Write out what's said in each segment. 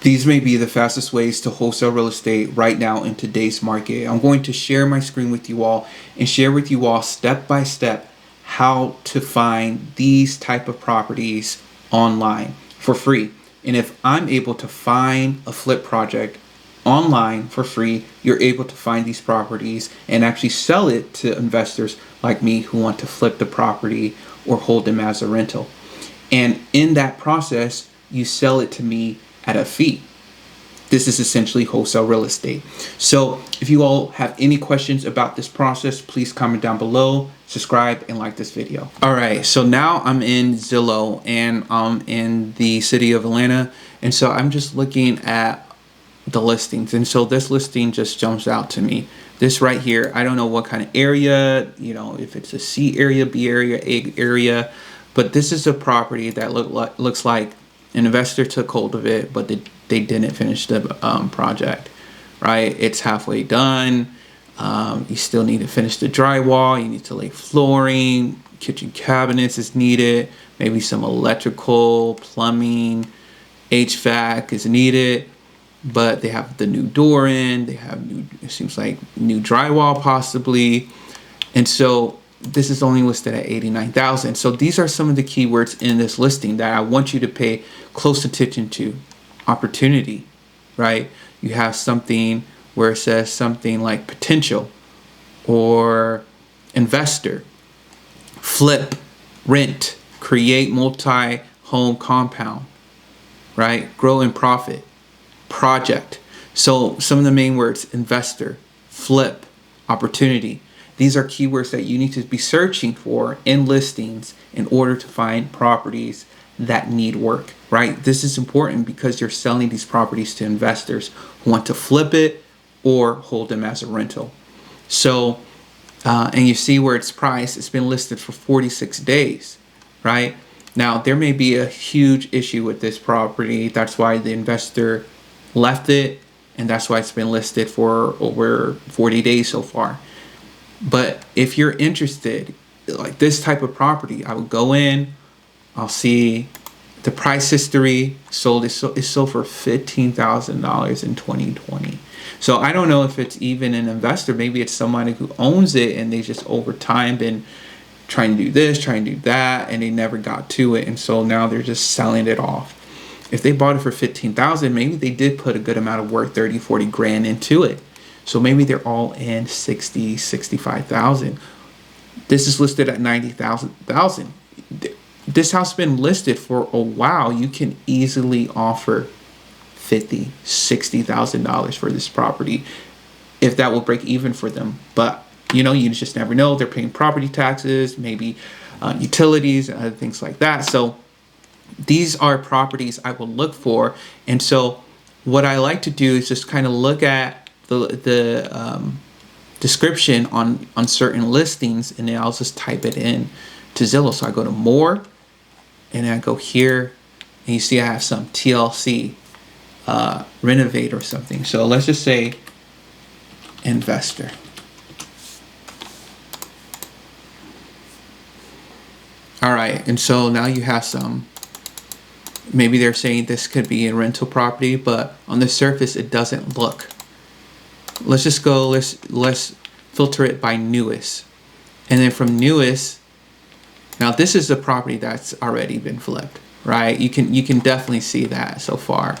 These may be the fastest ways to wholesale real estate right now in today's market. I'm going to share my screen with you all and share with you all step by step how to find these type of properties online for free. And if I'm able to find a flip project online for free, you're able to find these properties and actually sell it to investors like me who want to flip the property or hold them as a rental. And in that process, you sell it to me at a fee. This is essentially wholesale real estate. So if you all have any questions about this process, please comment down below, subscribe, and like this video. All right, so now I'm in Zillow and I'm in the city of Atlanta. And so I'm just looking at the listings. And so this listing just jumps out to me. This right here, I don't know what kind of area, if it's a C area, B area, A area, but this is a property that looks like an investor took hold of it, but they didn't finish the project, right? It's halfway done. You still need to finish the drywall. You need to lay flooring. Kitchen cabinets is needed. Maybe some electrical, plumbing, HVAC is needed. But they have the new door in. They have it seems like new drywall possibly. And so this is only listed at $89,000. So these are some of the keywords in this listing that I want you to pay close attention to. Opportunity, right? You have something where it says something like potential or investor, flip, rent, create multi-home compound, right? Grow and profit, project. So some of the main words: investor, flip, opportunity. These are keywords that you need to be searching for in listings in order to find properties that need work, right? This is important because you're selling these properties to investors who want to flip it or hold them as a rental. So, and you see where it's priced, it's been listed for 46 days, right? Now, there may be a huge issue with this property. That's why the investor left it, and that's why it's been listed for over 40 days so far. But if you're interested, like this type of property, I would go in, I'll see the price history. It's sold for $15,000 in 2020. So I don't know if it's even an investor. Maybe it's somebody who owns it and they just over time been trying to do this, trying to do that, and they never got to it. And so now they're just selling it off. If they bought it for $15,000, maybe they did put a good amount of work, 30, 40 grand into it. So maybe they're all in 60, 65,000. This is listed at 90,000. This house has been listed for a while. You can easily offer $50,000, $60,000 for this property if that will break even for them. But you just never know. They're paying property taxes, maybe utilities, and other things like that. So these are properties I will look for. And so what I like to do is just kind of look at the description on certain listings, and then I'll just type it in to Zillow. So I go to more, and then I go here, and you see I have some TLC, renovate or something. So let's just say investor. All right, and so now you have some. Maybe they're saying this could be a rental property, but on the surface it doesn't look. Let's just go, let's filter it by newest. And then from newest, now this is a property that's already been flipped, right? You can definitely see that so far.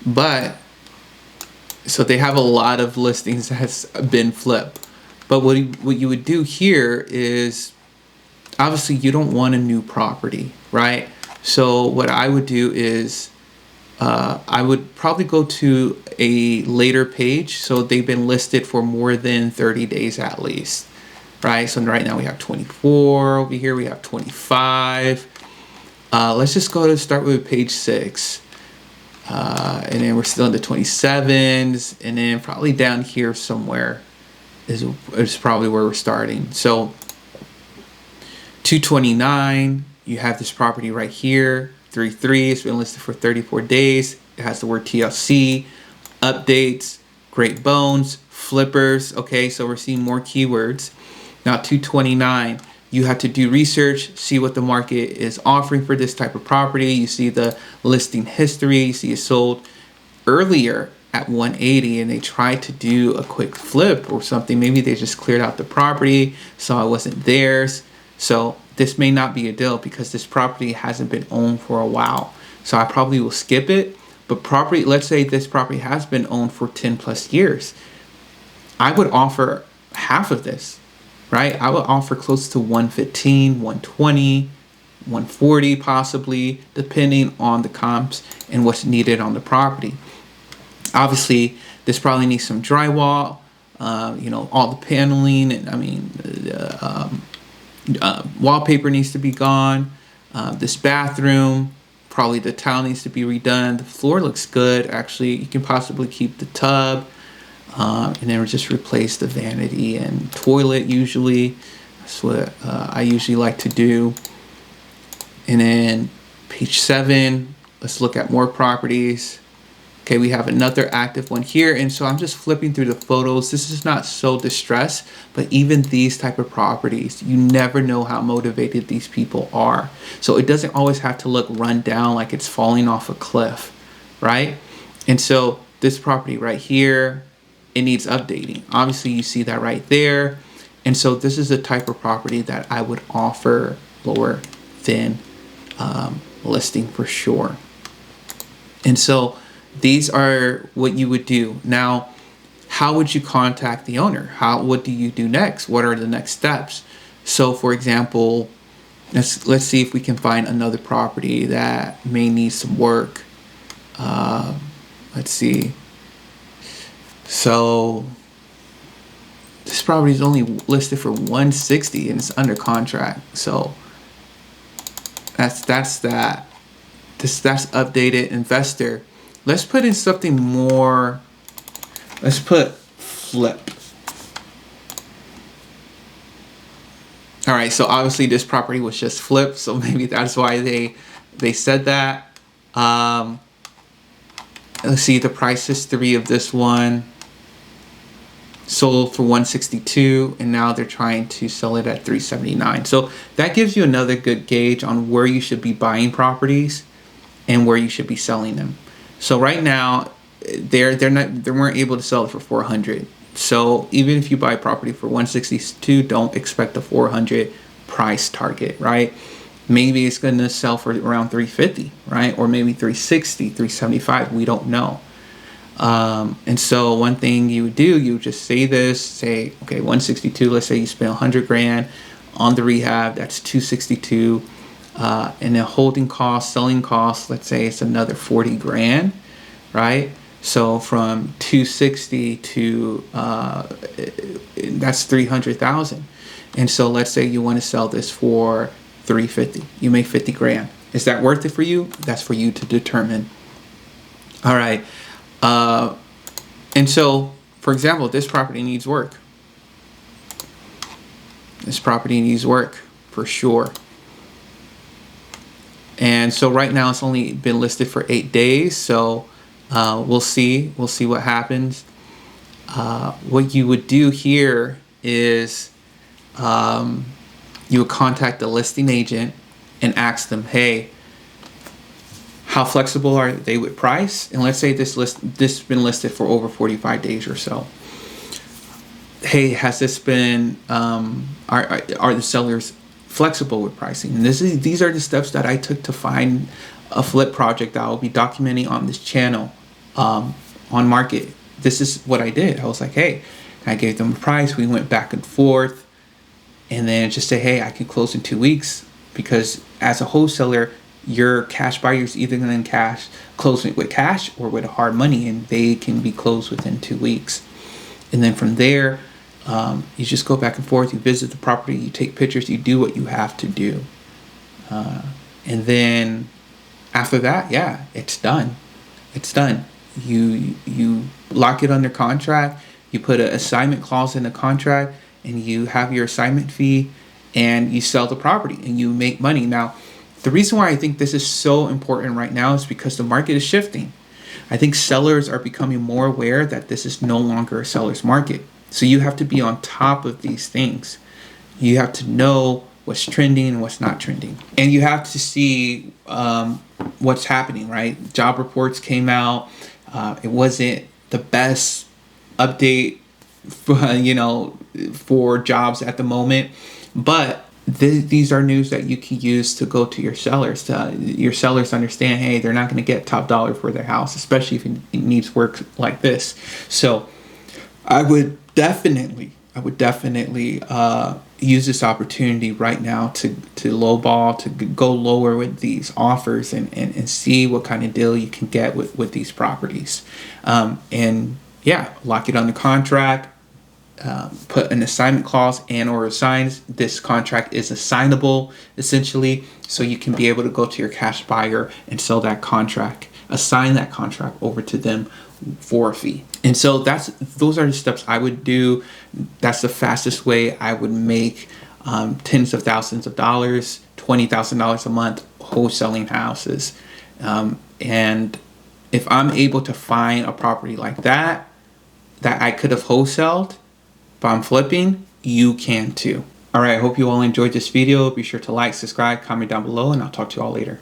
But so they have a lot of listings that has been flipped. But what you would do here is, obviously you don't want a new property, right? So what I would do is I would probably go to a later page. So they've been listed for more than 30 days at least, right? So right now we have 24 over here. We have 25. Let's just go to start with page 6. And then we're still in the 27s. And then probably down here somewhere is probably where we're starting. So 229, you have this property right here. 3.3, it's been listed for 34 days. It has the word TLC, updates, great bones, flippers. Okay, so we're seeing more keywords. Now 229, You have to do research, see what the market is offering for this type of property. You see the listing history, you see it sold earlier at 180 and they tried to do a quick flip or something. Maybe they just cleared out the property, saw it wasn't theirs. So this may not be a deal because this property hasn't been owned for a while. So I probably will skip it. But property, let's say this property has been owned for 10 plus years. I would offer half of this, right? I would offer close to 115, 120, 140 possibly, depending on the comps and what's needed on the property. Obviously, this probably needs some drywall, all the paneling, and wallpaper needs to be gone. This bathroom, probably the tile needs to be redone. The floor looks good. Actually, you can possibly keep the tub, and then just replace the vanity and toilet usually. That's what I usually like to do. And then page 7, let's look at more properties. Okay, we have another active one here. And so I'm just flipping through the photos. This is not so distressed, but even these type of properties, you never know how motivated these people are. So it doesn't always have to look run down like it's falling off a cliff, right? And so this property right here, it needs updating. Obviously, you see that right there. And so this is the type of property that I would offer lower than listing for sure. And so these are what you would do. Now, how would you contact the owner? What do you do next? What are the next steps? So for example, let's see if we can find another property that may need some work. Let's see. So this property is only listed for 160 and it's under contract. So that's that. That's updated investor. Let's put in something more. Let's put flip. All right, so obviously this property was just flipped, so maybe that's why they said that. Let's see the price history of this one. Sold for 162 and now they're trying to sell it at 379. So that gives you another good gauge on where you should be buying properties and where you should be selling them. So right now they weren't able to sell it for 400. So even if you buy property for 162, don't expect a 400 price target, right? Maybe it's going to sell for around 350, right? Or maybe 360, 375. We don't know. And so one thing you would do, you would just say, okay, 162, let's say you spend 100 grand on the rehab, that's 262. And then holding costs, selling costs, let's say it's another 40 grand, right? So from 260 to, that's 300,000. And so let's say you want to sell this for 350, you make 50 grand. Is that worth it for you? That's for you to determine. All right. And so, for example, this property needs work. This property needs work for sure. And so right now it's only been listed for 8 days. So we'll see what happens. What you would do here is you would contact the listing agent and ask them, hey, how flexible are they with price? And let's say this has been listed for over 45 days or so. Hey, has this been are the sellers flexible with pricing? And these are the steps that I took to find a flip project that I'll be documenting on this channel on market. This is what I did. I was like, hey, I gave them a price. We went back and forth, and then just say, hey, I can close in 2 weeks, because as a wholesaler, your cash buyer is either going to close it with cash or with hard money, and they can be closed within 2 weeks. And then from there, you just go back and forth. You visit the property, you take pictures, you do what you have to do, and then after that, yeah, it's done. It's done. You lock it under contract. You put an assignment clause in the contract, and you have your assignment fee, and you sell the property, and you make money. Now, the reason why I think this is so important right now is because the market is shifting. I think sellers are becoming more aware that this is no longer a seller's market. So you have to be on top of these things. You have to know what's trending and what's not trending. And you have to see what's happening, right? Job reports came out. It wasn't the best update for jobs at the moment, but these are news that you can use to go to your sellers. Your sellers understand, hey, they're not going to get top dollar for their house, especially if it needs work like this. So I would definitely use this opportunity right now to lowball, to go lower with these offers and see what kind of deal you can get with these properties. And yeah, lock it on the contract. Put an assignment clause or assigns. This contract is assignable essentially, so you can be able to go to your cash buyer and sell that contract, assign that contract over to them for a fee. And so those are the steps I would do. That's the fastest way I would make tens of thousands of dollars, $20,000 a month wholesaling houses. And if I'm able to find a property like that I could have wholesaled, but I'm flipping, you can too. All right, I hope you all enjoyed this video. Be sure to like, subscribe, comment down below, and I'll talk to you all later.